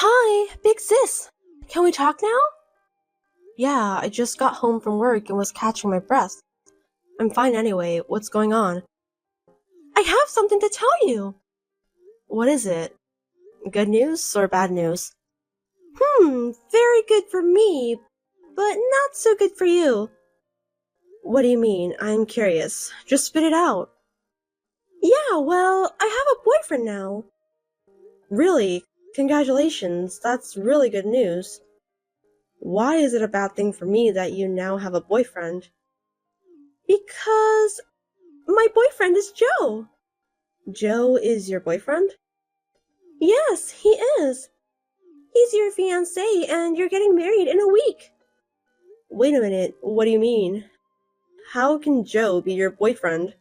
Hi, big sis. Can we talk now? Yeah, I just got home from work and was catching my breath. I'm fine anyway. What's going on? I have something to tell you. What is it? Good news or bad news? Very good for me, but not so good for you. What do you mean? I'm curious. Just spit it out. Yeah, well, I have a boyfriend now. Really? Congratulations. That's really good news. Why is it a bad thing for me that you now have a boyfriend? Because my boyfriend is Joe. Joe is your boyfriend? Yes, he is. He's your fiancé and you're getting married in a week. Wait a minute, what do you mean? How can Joe be your boyfriend?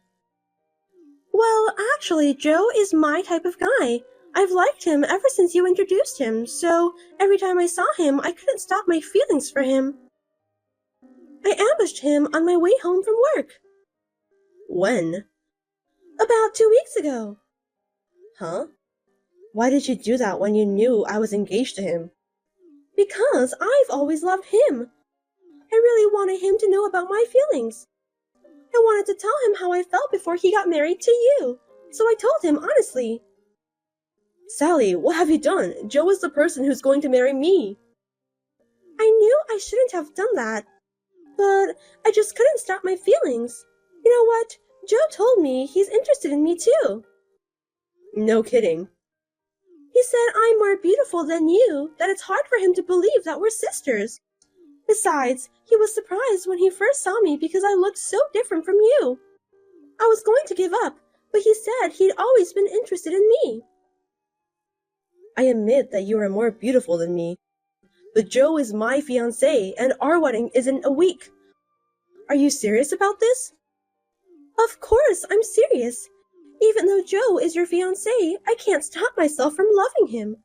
Well, actually, Joe is my type of guy. I've liked him ever since you introduced him, so every time I saw him, I couldn't stop my feelings for him. I ambushed him on my way home from work. When? About 2 weeks ago. Huh? Why did you do that when you knew I was engaged to him? Because I've always loved him. I really wanted him to know about my feelings. I wanted to tell him how I felt before he got married to you, so I told him honestly. Sally, what have you done? Joe is the person who's going to marry me. I knew I shouldn't have done that, but I just couldn't stop my feelings. You know what? Joe told me he's interested in me too. No kidding. He said I'm more beautiful than you, that it's hard for him to believe that we're sisters. Besides, he was surprised when he first saw me because I looked so different from you. I was going to give up, but he said he'd always been interested in me. I admit that you are more beautiful than me, but Joe is my fiancé and our wedding is in a week. Are you serious about this? Of course, I'm serious. Even though Joe is your fiancé, I can't stop myself from loving him.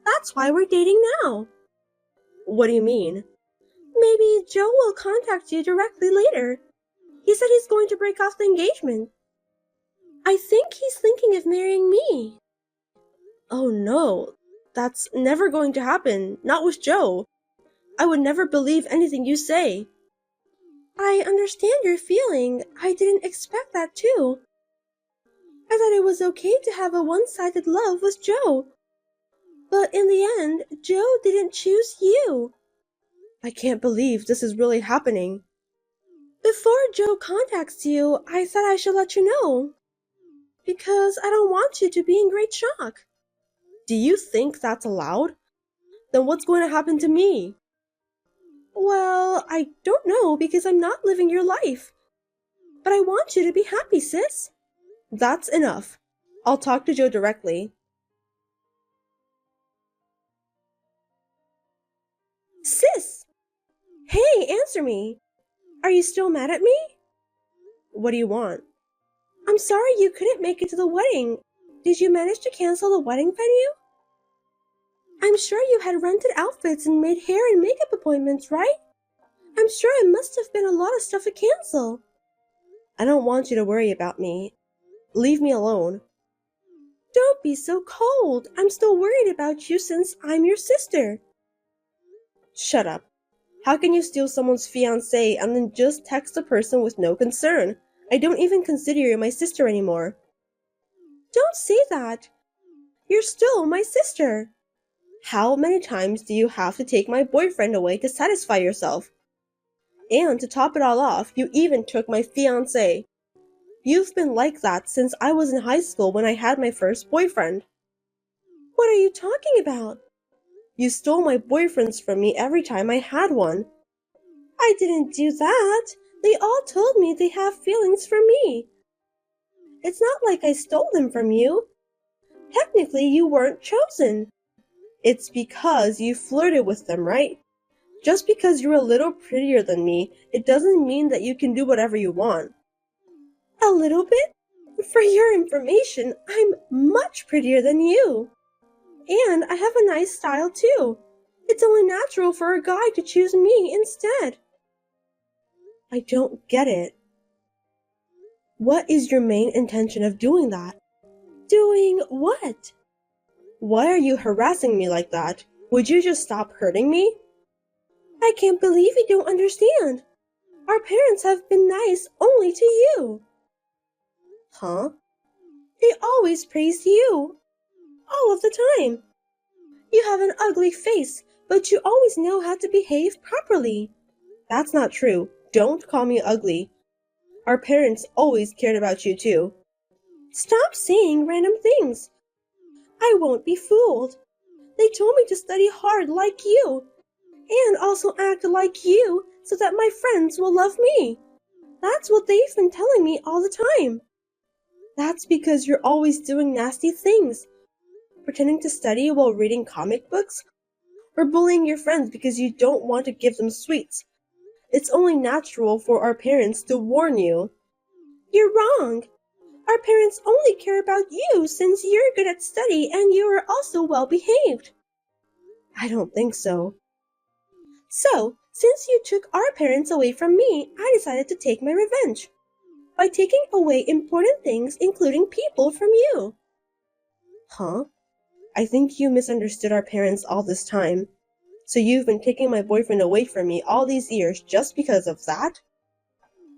That's why we're dating now. What do you mean? Maybe Joe will contact you directly later. He said he's going to break off the engagement. I think he's thinking of marrying me. Oh no, that's never going to happen, not with Joe. I would never believe anything you say. I understand your feeling. I didn't expect that too. I thought it was okay to have a one-sided love with Joe. But in the end, Joe didn't choose you. I can't believe this is really happening. Before Joe contacts you, I thought I should let you know. Because I don't want you to be in great shock. Do you think that's allowed? Then what's going to happen to me? Well, I don't know because I'm not living your life. But I want you to be happy, sis. That's enough. I'll talk to Joe directly. Sis! Hey, answer me. Are you still mad at me? What do you want? I'm sorry you couldn't make it to the wedding. Did you manage to cancel the wedding venue? I'm sure you had rented outfits and made hair and makeup appointments, right? I'm sure it must have been a lot of stuff to cancel. I don't want you to worry about me. Leave me alone. Don't be so cold. I'm still worried about you since I'm your sister. Shut up. How can you steal someone's fiancé and then just text a person with no concern? I don't even consider you my sister anymore. Don't say that. You're still my sister. How many times do you have to take my boyfriend away to satisfy yourself? And to top it all off, you even took my fiancé. You've been like that since I was in high school when I had my first boyfriend. What are you talking about? You stole my boyfriends from me every time I had one. I didn't do that. They all told me they have feelings for me. It's not like I stole them from you. Technically, you weren't chosen. It's because you flirted with them, right? Just because you're a little prettier than me, it doesn't mean that you can do whatever you want. A little bit? For your information, I'm much prettier than you. And I have a nice style too. It's only natural for a guy to choose me instead. I don't get it. What is your main intention of doing that? Doing what? Why are you harassing me like that? Would you just stop hurting me? I can't believe you don't understand. Our parents have been nice only to you. Huh? They always praise you. All of the time. You have an ugly face, but you always know how to behave properly. That's not true. Don't call me ugly. Our parents always cared about you too. Stop saying random things. I won't be fooled. They told me to study hard like you, and also act like you so that my friends will love me. That's what they've been telling me all the time. That's because you're always doing nasty things, pretending to study while reading comic books, or bullying your friends because you don't want to give them sweets. It's only natural for our parents to warn you. You're wrong. Our parents only care about you since you're good at study and you are also well behaved. I don't think so. So, since you took our parents away from me, I decided to take my revenge by taking away important things, including people, from you. Huh? I think you misunderstood our parents all this time. So you've been taking my boyfriend away from me all these years just because of that?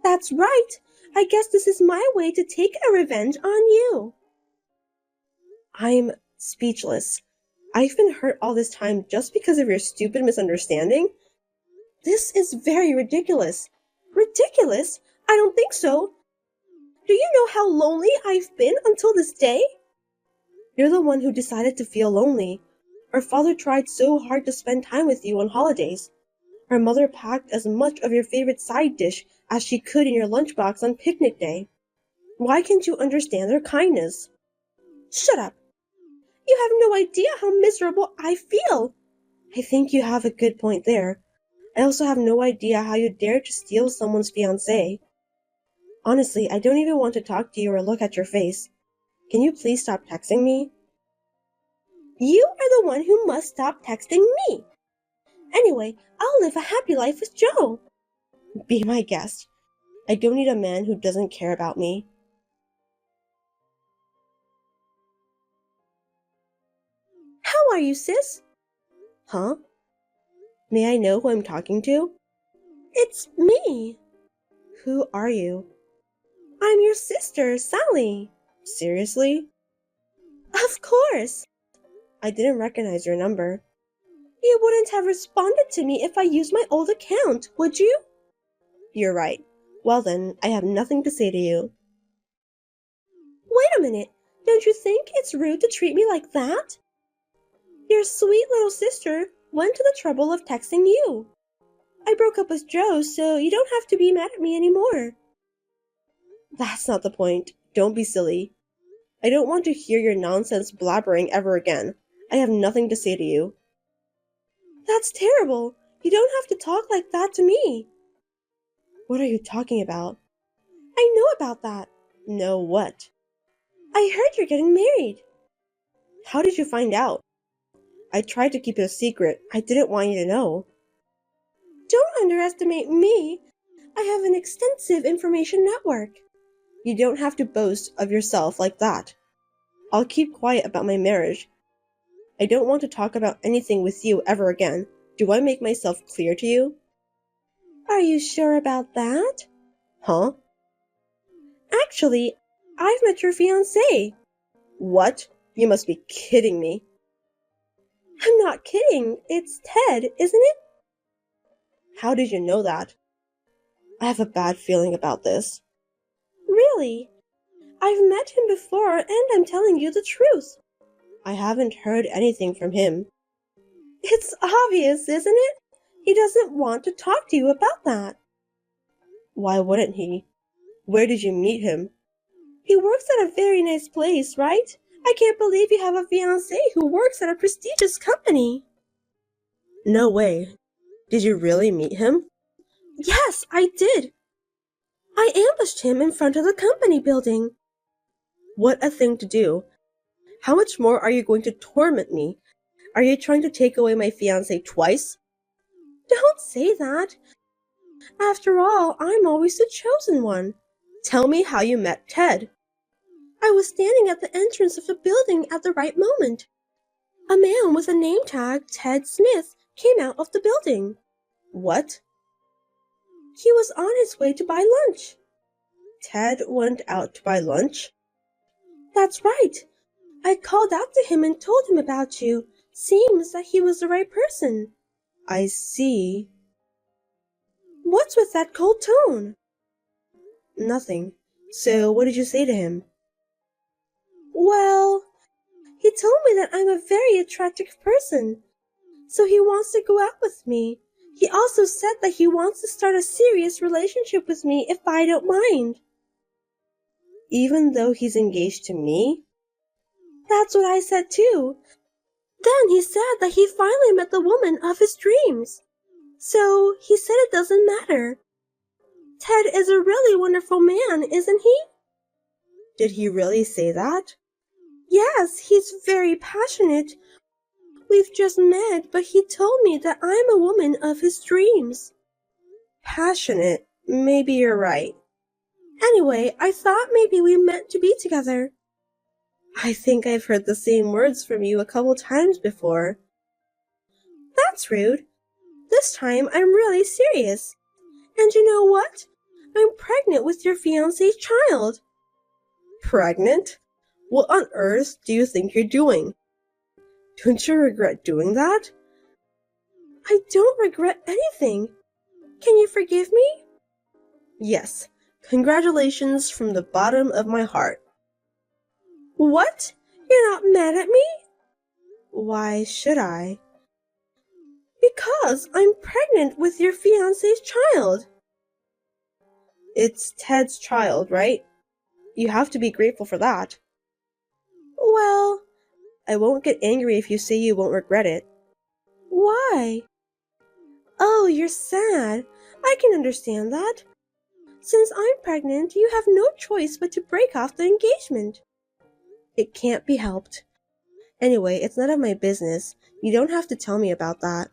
That's right. I guess this is my way to take a revenge on you. I'm speechless. I've been hurt all this time just because of your stupid misunderstanding? This is very ridiculous. Ridiculous? I don't think so. Do you know how lonely I've been until this day? You're the one who decided to feel lonely. Our father tried so hard to spend time with you on holidays. Our mother packed as much of your favorite side dish as she could in your lunchbox on picnic day. Why can't you understand their kindness? Shut up. You have no idea how miserable I feel. I think you have a good point there. I also have no idea how you dared to steal someone's fiancé. Honestly, I don't even want to talk to you or look at your face. Can you please stop texting me? You are the one who must stop texting me. Anyway, I'll live a happy life with Joe. Be my guest. I don't need a man who doesn't care about me. How are you, sis? Huh? May I know who I'm talking to? It's me. Who are you? I'm your sister, Sally. Seriously? Of course. I didn't recognize your number. You wouldn't have responded to me if I used my old account, would you? You're right. Well then, I have nothing to say to you. Wait a minute. Don't you think it's rude to treat me like that? Your sweet little sister went to the trouble of texting you. I broke up with Joe, so you don't have to be mad at me anymore. That's not the point. Don't be silly. I don't want to hear your nonsense blabbering ever again. I have nothing to say to you. That's terrible. You don't have to talk like that to me. What are you talking about? I know about that. Know what? I heard you're getting married. How did you find out? I tried to keep it a secret. I didn't want you to know. Don't underestimate me. I have an extensive information network. You don't have to boast of yourself like that. I'll keep quiet about my marriage. I don't want to talk about anything with you ever again. Do I make myself clear to you? Are you sure about that? Huh? Actually, I've met your fiancé. What? You must be kidding me. I'm not kidding. It's Ted, isn't it? How did you know that? I have a bad feeling about this. Really? I've met him before and I'm telling you the truth. I haven't heard anything from him. It's obvious, isn't it? He doesn't want to talk to you about that. Why wouldn't he? Where did you meet him? He works at a very nice place, right? I can't believe you have a fiancé who works at a prestigious company. No way. Did you really meet him? Yes, I did. I ambushed him in front of the company building. What a thing to do. How much more are you going to torment me? Are you trying to take away my fiancé twice? Don't say that. After all, I'm always the chosen one. Tell me how you met Ted. I was standing at the entrance of the building at the right moment. A man with a name tag Ted Smith came out of the building. What? He was on his way to buy lunch. Ted went out to buy lunch? That's right. I called out to him and told him about you. Seems that he was the right person. I see. What's with that cold tone? Nothing. So what did you say to him? Well, he told me that I'm a very attractive person, so he wants to go out with me. He also said that he wants to start a serious relationship with me if I don't mind. Even though he's engaged to me? That's what I said too. Then he said that he finally met the woman of his dreams. So he said it doesn't matter. Ted is a really wonderful man, isn't he? Did he really say that? Yes, he's very passionate. We've just met, but he told me that I'm a woman of his dreams. Passionate? Maybe you're right. Anyway, I thought maybe we meant to be together. I think I've heard the same words from you a couple times before. That's rude. This time I'm really serious. And you know what? I'm pregnant with your fiancé's child. Pregnant? What on earth do you think you're doing? Don't you regret doing that? I don't regret anything. Can you forgive me? Yes. Congratulations from the bottom of my heart. What? You're not mad at me? Why should I? Because I'm pregnant with your fiancé's child. It's Ted's child, right? You have to be grateful for that. Well, I won't get angry if you say you won't regret it. Why? Oh, you're sad. I can understand that. Since I'm pregnant, you have no choice but to break off the engagement. It can't be helped. Anyway, it's none of my business. You don't have to tell me about that.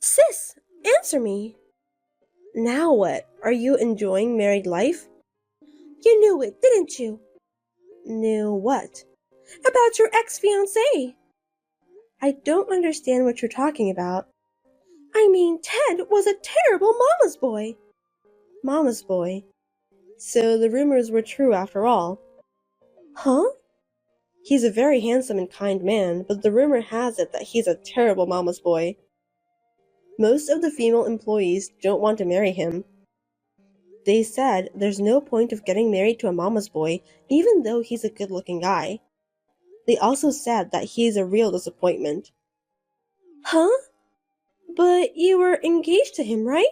Sis, answer me. Now what? Are you enjoying married life? You knew it, didn't you? Knew what? About your ex-fiancé. I don't understand what you're talking about. I mean, Ted was a terrible mama's boy. Mama's boy. So the rumors were true after all. Huh? He's a very handsome and kind man, but the rumor has it that he's a terrible mama's boy. Most of the female employees don't want to marry him. They said there's no point of getting married to a mama's boy, even though he's a good-looking guy. They also said that he's a real disappointment. Huh? But you were engaged to him, right?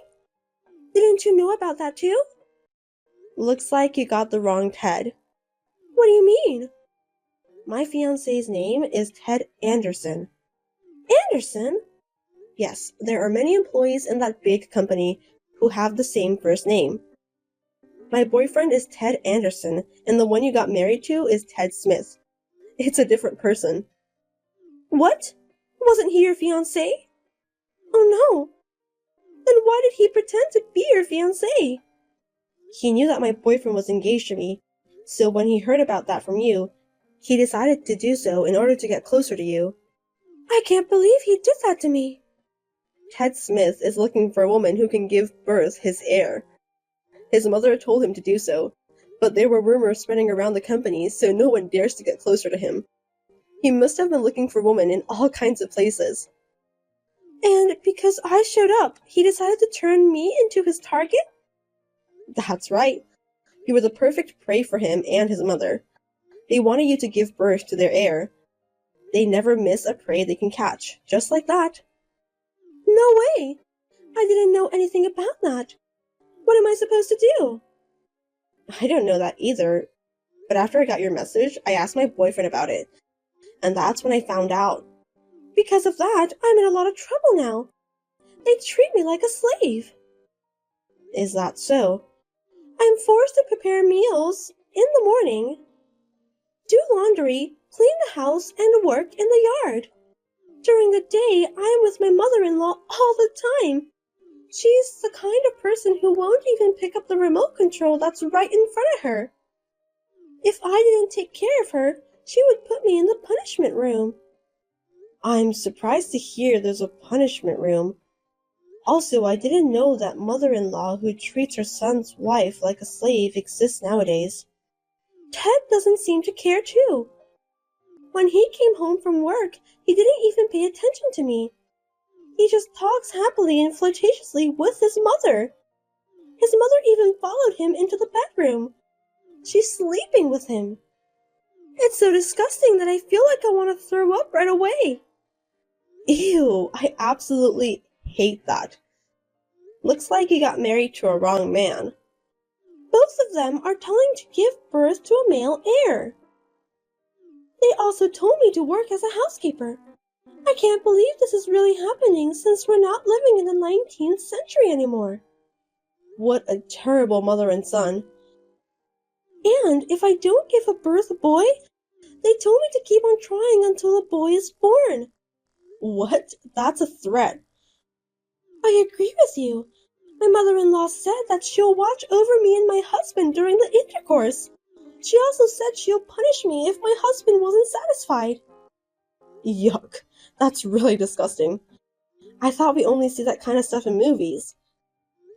Didn't you know about that too? Looks like you got the wrong Ted. What do you mean? My fiancé's name is Ted Anderson. Anderson? Yes, there are many employees in that big company who have the same first name. My boyfriend is Ted Anderson, and the one you got married to is Ted Smith. It's a different person. What? Wasn't he your fiancé? Oh no. Then why did he pretend to be your fiancé? He knew that my boyfriend was engaged to me, so when he heard about that from you, he decided to do so in order to get closer to you. I can't believe he did that to me. Ted Smith is looking for a woman who can give birth his heir. His mother told him to do so, but there were rumors spreading around the company, so no one dares to get closer to him. He must have been looking for women in all kinds of places. And because I showed up, he decided to turn me into his target? That's right. You were the perfect prey for him and his mother. They wanted you to give birth to their heir. They never miss a prey they can catch, just like that. No way! I didn't know anything about that. What am I supposed to do? I don't know that either, but after I got your message, I asked my boyfriend about it, and that's when I found out. Because of that, I'm in a lot of trouble now. They treat me like a slave. Is that so? I'm forced to prepare meals in the morning, do laundry, clean the house, and work in the yard. During the day, I am with my mother-in-law all the time. She's the kind of person who won't even pick up the remote control that's right in front of her. If I didn't take care of her, she would put me in the punishment room. I'm surprised to hear there's a punishment room. Also, I didn't know that mother-in-law who treats her son's wife like a slave exists nowadays. Ted doesn't seem to care too. When he came home from work, he didn't even pay attention to me. He just talks happily and flirtatiously with his mother. His mother even followed him into the bedroom. She's sleeping with him. It's so disgusting that I feel like I want to throw up right away. Ew, I absolutely hate that. Looks like you got married to a wrong man. Both of them are telling to give birth to a male heir. They also told me to work as a housekeeper. I can't believe this is really happening since we're not living in the 19th century anymore. What a terrible mother and son. And if I don't give birth a boy, they told me to keep on trying until a boy is born. What? That's a threat. I agree with you. My mother-in-law said that she'll watch over me and my husband during the intercourse. She also said she'll punish me if my husband wasn't satisfied. Yuck, that's really disgusting. I thought we only see that kind of stuff in movies.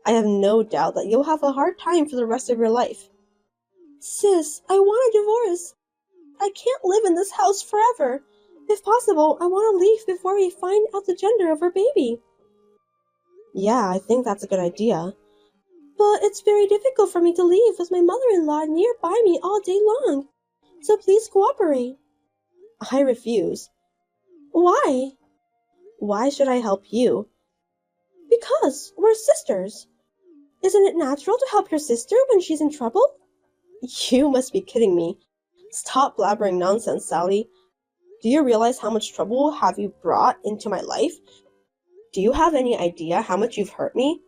I have no doubt that you'll have a hard time for the rest of your life. Sis, I want a divorce. I can't live in this house forever. If possible, I want to leave before we find out the gender of our baby. Yeah, I think that's a good idea. But it's very difficult for me to leave with my mother-in-law nearby me all day long. So please cooperate. I refuse. Why? Why should I help you? Because we're sisters. Isn't it natural to help your sister when she's in trouble? You must be kidding me. Stop blabbering nonsense, Sally. Do you realize how much trouble have you brought into my life? Do you have any idea how much you've hurt me?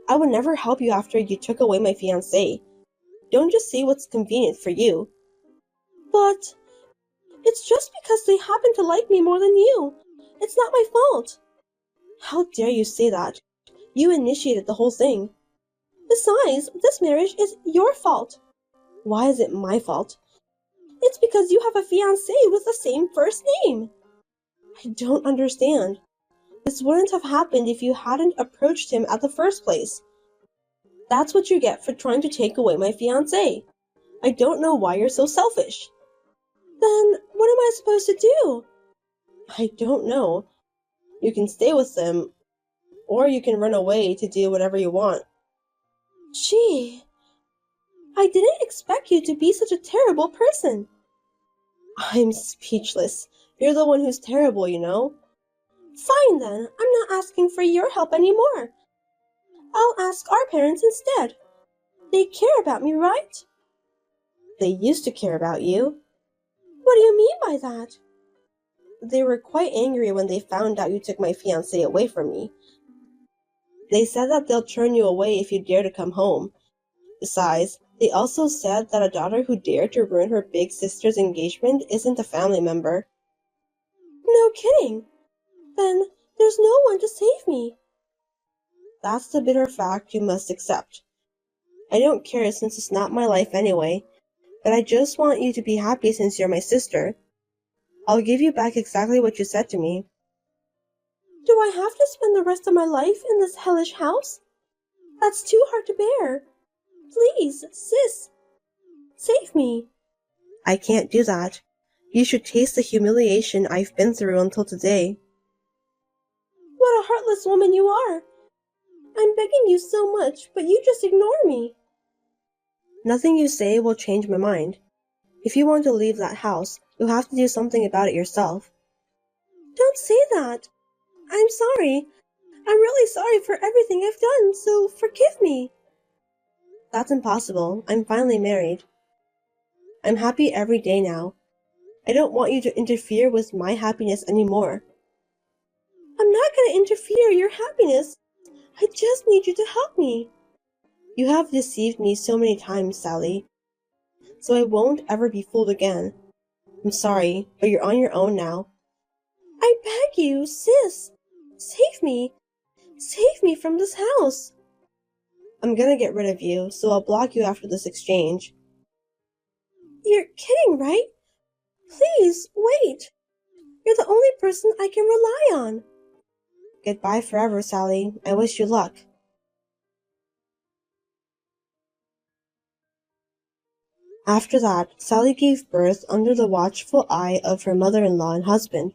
I would never help you after you took away my fiancé. Don't just say what's convenient for you. But it's just because they happen to like me more than you. It's not my fault. How dare you say that? You initiated the whole thing. Besides, this marriage is your fault. Why is it my fault? It's because you have a fiancé with the same first name. I don't understand. This wouldn't have happened if you hadn't approached him at the first place. That's what you get for trying to take away my fiancé. I don't know why you're so selfish. Then, what am I supposed to do? I don't know. You can stay with them, or you can run away to do whatever you want. Gee, I didn't expect you to be such a terrible person. I'm speechless. You're the one who's terrible, you know. Fine then, I'm not asking for your help anymore. I'll ask our parents instead. They care about me, right? They used to care about you. What do you mean by that? They were quite angry when they found out you took my fiancé away from me. They said that they'll turn you away if you dare to come home. Besides, they also said that a daughter who dared to ruin her big sister's engagement isn't a family member. No kidding. Then there's no one to save me. That's the bitter fact you must accept. I don't care since it's not my life anyway, but I just want you to be happy since you're my sister. I'll give you back exactly what you said to me. Do I have to spend the rest of my life in this hellish house? That's too hard to bear. Please, sis, save me. I can't do that. You should taste the humiliation I've been through until today. What a heartless woman you are. I'm begging you so much, but you just ignore me. Nothing you say will change my mind. If you want to leave that house, you'll have to do something about it yourself. Don't say that. I'm sorry. I'm really sorry for everything I've done, so forgive me. That's impossible. I'm finally married. I'm happy every day now. I don't want you to interfere with my happiness anymore. I'm not going to interfere your happiness. I just need you to help me. You have deceived me so many times, Sally, so I won't ever be fooled again. I'm sorry, but you're on your own now. I beg you, sis, save me. Save me from this house. I'm gonna get rid of you, so I'll block you after this exchange. You're kidding, right? Please, wait. You're the only person I can rely on. Goodbye forever, Sally. I wish you luck. After that, Sally gave birth under the watchful eye of her mother-in-law and husband.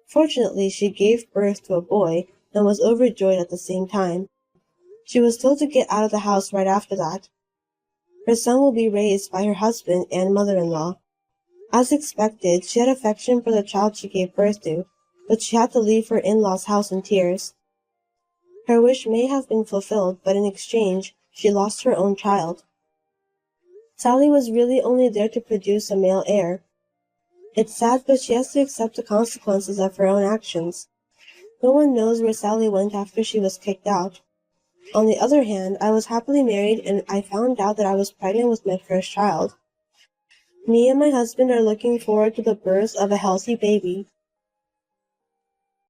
Fortunately, she gave birth to a boy and was overjoyed at the same time. She was told to get out of the house right after that. Her son will be raised by her husband and mother-in-law. As expected, she had affection for the child she gave birth to, but she had to leave her in-laws' house in tears. Her wish may have been fulfilled, but in exchange, she lost her own child. Sally was really only there to produce a male heir. It's sad, but she has to accept the consequences of her own actions. No one knows where Sally went after she was kicked out. On the other hand, I was happily married and I found out that I was pregnant with my first child. Me and my husband are looking forward to the birth of a healthy baby.